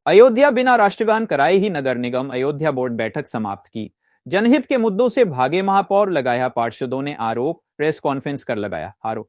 अयोध्या बिना राष्ट्रगान कराए ही नगर निगम अयोध्या बोर्ड बैठक समाप्त की। जनहित के मुद्दों से भागे महापौर, लगाया पार्षदों ने आरोप, प्रेस कॉन्फ्रेंस कर लगाया आरोप।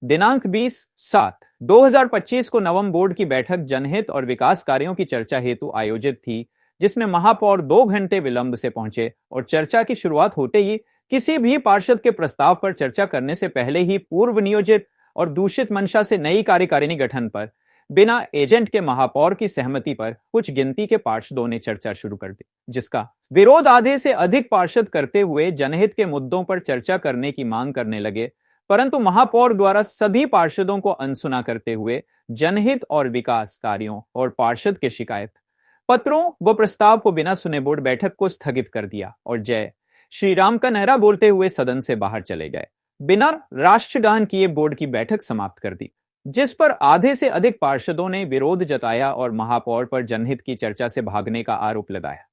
दिनांक 20/7/2025 को नवम बोर्ड की बैठक जनहित और विकास कार्यों की चर्चा हेतु आयोजित थी, जिसमें महापौर 2 घंटे विलंब से पहुंचे और चर्चा की शुरुआत होते ही किसी भी पार्षद के प्रस्ताव पर चर्चा करने से पहले ही पूर्व नियोजित और दूषित मंशा से नई कार्यकारिणी गठन पर बिना एजेंट के महापौर की सहमति पर कुछ गिनती के पार्षदों ने चर्चा शुरू कर दी, जिसका विरोध आधे से अधिक पार्षद करते हुए जनहित के मुद्दों पर चर्चा करने की मांग करने लगे। परंतु महापौर द्वारा सभी पार्षदों को अनसुना करते हुए जनहित और विकास कार्यों और पार्षद के शिकायत पत्रों व प्रस्ताव को बिना सुने बोर्ड बैठक को स्थगित कर दिया और जय श्री राम का नारा बोलते हुए सदन से बाहर चले गए। बिना राष्ट्रगान किए बोर्ड की बैठक समाप्त कर दी, जिस पर आधे से अधिक पार्षदों ने विरोध जताया और महापौर पर जनहित की चर्चा से भागने का आरोप लगाया।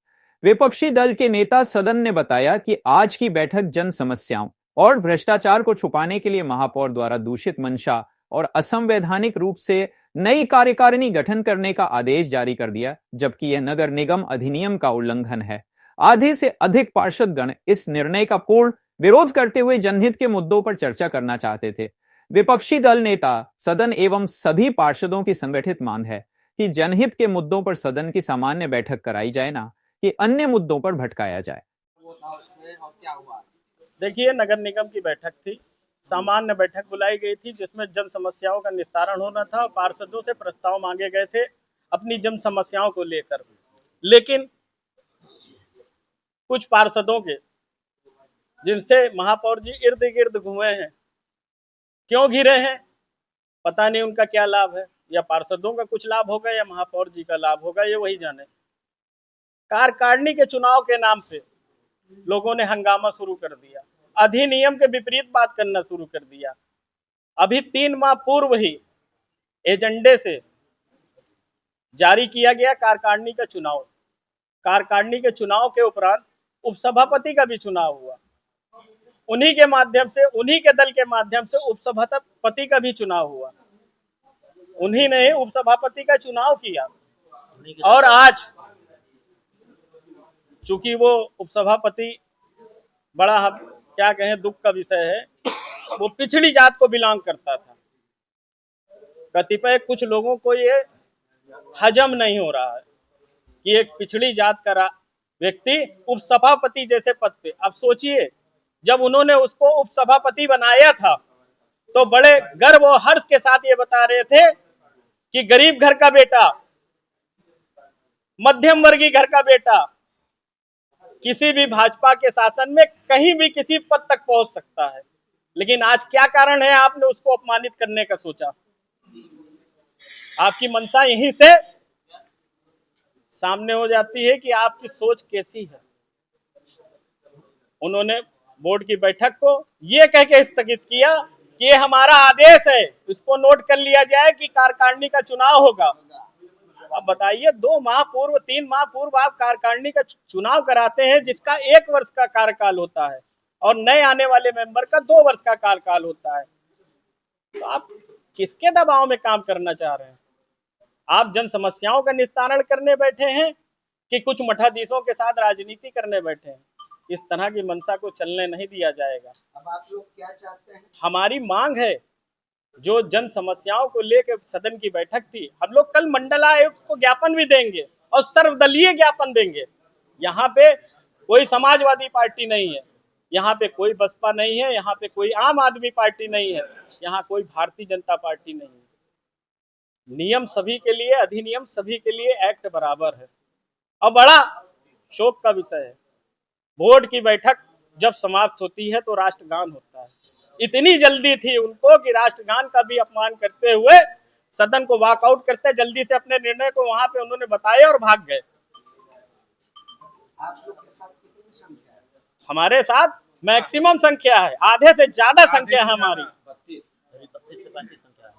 विपक्षी दल के नेता सदन ने बताया कि आज की बैठक जन समस्याओं और भ्रष्टाचार को छुपाने के लिए महापौर द्वारा दूषित मंशा और असंवैधानिक रूप से नई कार्यकारिणी गठन करने का आदेश जारी कर दिया, जबकि यह नगर निगम अधिनियम का उल्लंघन है। आधे से अधिक पार्षदगण इस निर्णय का पूर्ण विरोध करते हुए जनहित के मुद्दों पर चर्चा करना चाहते थे। विपक्षी दल नेता सदन एवं सभी पार्षदों की संगठित मांग है कि जनहित के मुद्दों पर सदन की सामान्य बैठक कराई जाए, ना कि अन्य मुद्दों पर भटकाया जाए। देखिए, नगर निगम की बैठक थी, सामान्य बैठक बुलाई गई थी जिसमें जन समस्याओं का निस्तारण होना था और पार्षदों से प्रस्ताव मांगे गए थे अपनी जन समस्याओं को लेकर। लेकिन कुछ पार्षदों के, जिनसे महापौर जी इर्द गिर्द घूमे हैं, क्यों घिरे हैं पता नहीं, उनका क्या लाभ है, या पार्षदों का कुछ लाभ होगा या महापौर जी का लाभ होगा, ये वही जाने। कार्यकारिणी के चुनाव के नाम पे लोगों ने हंगामा शुरू कर दिया, अधिनियम के विपरीत बात करना शुरू कर दिया। अभी 3 माह पूर्व ही एजेंडे से जारी किया गया कार्यकारिणी का चुनाव। कार्यकारिणी के चुनाव के उपरांत उपसभापति का भी चुनाव हुआ, उन्हीं के माध्यम से, उन्हीं के दल के माध्यम से उपसभापति का भी चुनाव हुआ। उन्हीं ने उपसभापति का चुनाव किया और आज चूंकि वो उपसभापति बड़ा, क्या कहें, दुख का विषय है, वो पिछड़ी जात को बिलोंग करता था। कतिपय कुछ लोगों को ये हजम नहीं हो रहा है कि एक पिछड़ी जात का व्यक्ति उपसभापति जैसे पद पे। अब सोचिए, जब उन्होंने उसको उपसभापति बनाया था तो बड़े गर्व और हर्ष के साथ ये बता रहे थे कि गरीब घर का बेटा, मध्यम वर्गीय घर का बेटा किसी भी भाजपा के शासन में कहीं भी किसी पद तक पहुंच सकता है। लेकिन आज क्या कारण है आपने उसको अपमानित करने का सोचा? आपकी मंशा यहीं से सामने हो जाती है कि आपकी सोच कैसी है। उन्होंने बोर्ड की बैठक को ये कह के स्थगित किया कि ये हमारा आदेश है, इसको नोट कर लिया जाए कि कार्यकारिणी का चुनाव होगा। अब बताइए, 2 माह पूर्व, 3 माह पूर्व आप कार्यकारिणी का चुनाव कराते हैं जिसका 1 वर्ष का कार्यकाल होता है और नए आने वाले मेंबर का 2 वर्ष का कार्यकाल होता है। तो आप किसके दबाव में काम करना चाह रहे हैं? आप जन समस्याओं का निस्तारण करने बैठे हैं कि कुछ मठाधीशों के साथ राजनीति करने बैठे हैं? इस तरह की मंशा को चलने नहीं दिया जाएगा। अब आप लोग क्या चाहते हैं? हमारी मांग है, जो जन समस्याओं को लेकर सदन की बैठक थी, हम लोग कल मंडल आयुक्त को ज्ञापन भी देंगे और सर्वदलीय ज्ञापन देंगे। यहाँ पे कोई समाजवादी पार्टी नहीं है, यहाँ पे कोई बसपा नहीं है, यहाँ पे कोई आम आदमी पार्टी नहीं है, यहाँ कोई भारतीय जनता पार्टी नहीं है। नियम सभी के लिए, अधिनियम सभी के लिए, एक्ट बराबर है। और बड़ा शोक का विषय है, बोर्ड की बैठक जब समाप्त होती है तो राष्ट्रगान होता है। इतनी जल्दी थी उनको कि राष्ट्रगान का भी अपमान करते हुए सदन को वॉकआउट करते जल्दी से अपने निर्णय को वहां पे उन्होंने बताया और भाग गए। आप लोग के साथ कितनी संख्या है? हमारे साथ मैक्सिमम संख्या है, आधे से ज्यादा संख्या है हमारी।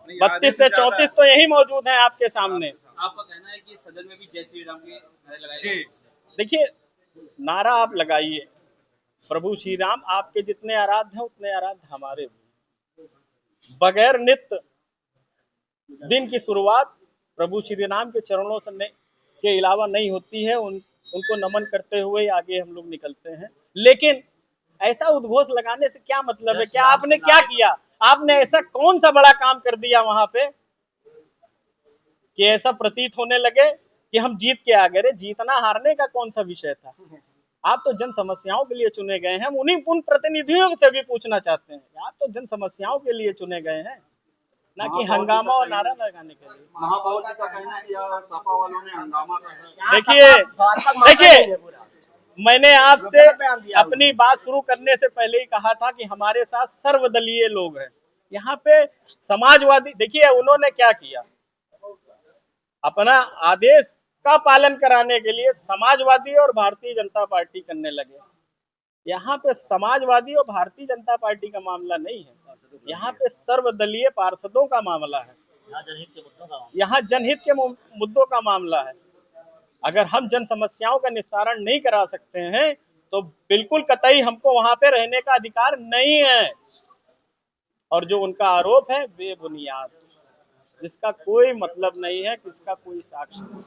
32 से 34 तो यही मौजूद है आपके सामने। आपका कहना है कि सदन में भी जय श्री राम के नारे लगाए जाएं? देखिए, नारा आप लगाइए, प्रभु श्री राम आपके जितने आराध्य हैं उतने आराध्य हमारे भी। बगैर नित्य दिन की शुरुआत प्रभु श्री राम के चरणों से के अलावा नहीं होती है। उनको नमन करते हुए आगे हम लोग निकलते हैं। लेकिन ऐसा उद्घोष लगाने से क्या मतलब है? क्या आपने क्या किया? आपने ऐसा कौन सा बड़ा काम कर दिया वहां पे कि ऐसा प्रतीत होने लगे कि हम जीत के आ गए? जीतना हारने का कौन सा विषय था? आप तो जन समस्याओं के लिए चुने गए हैं। हम उन प्रतिनिधियों से भी पूछना चाहते हैं, आप तो जन समस्याओं के लिए चुने गए हैं, ना कि हंगामा और नारा लगाने के लिए। महापौर जी का कहना है कि सपा वालों ने हंगामा कर देखिए, मैंने आपसे अपनी बात शुरू करने से पहले ही कहा था कि हमारे साथ सर्वदलीय लोग हैं। यहाँ पे समाजवादी, देखिए उन्होंने क्या किया, अपना आदेश का पालन कराने के लिए समाजवादी और भारतीय जनता पार्टी करने लगे। यहाँ पे समाजवादी और भारतीय जनता पार्टी का मामला नहीं है, यहाँ पे सर्वदलीय पार्षदों का मामला है, यहाँ जनहित के मुद्दों का मामला है। अगर हम जन समस्याओं का निस्तारण नहीं करा सकते हैं तो बिल्कुल कतई हमको वहां पे रहने का अधिकार नहीं है। और जो उनका आरोप है बेबुनियाद, जिसका कोई मतलब नहीं है, किसका कोई साक्ष्य नहीं।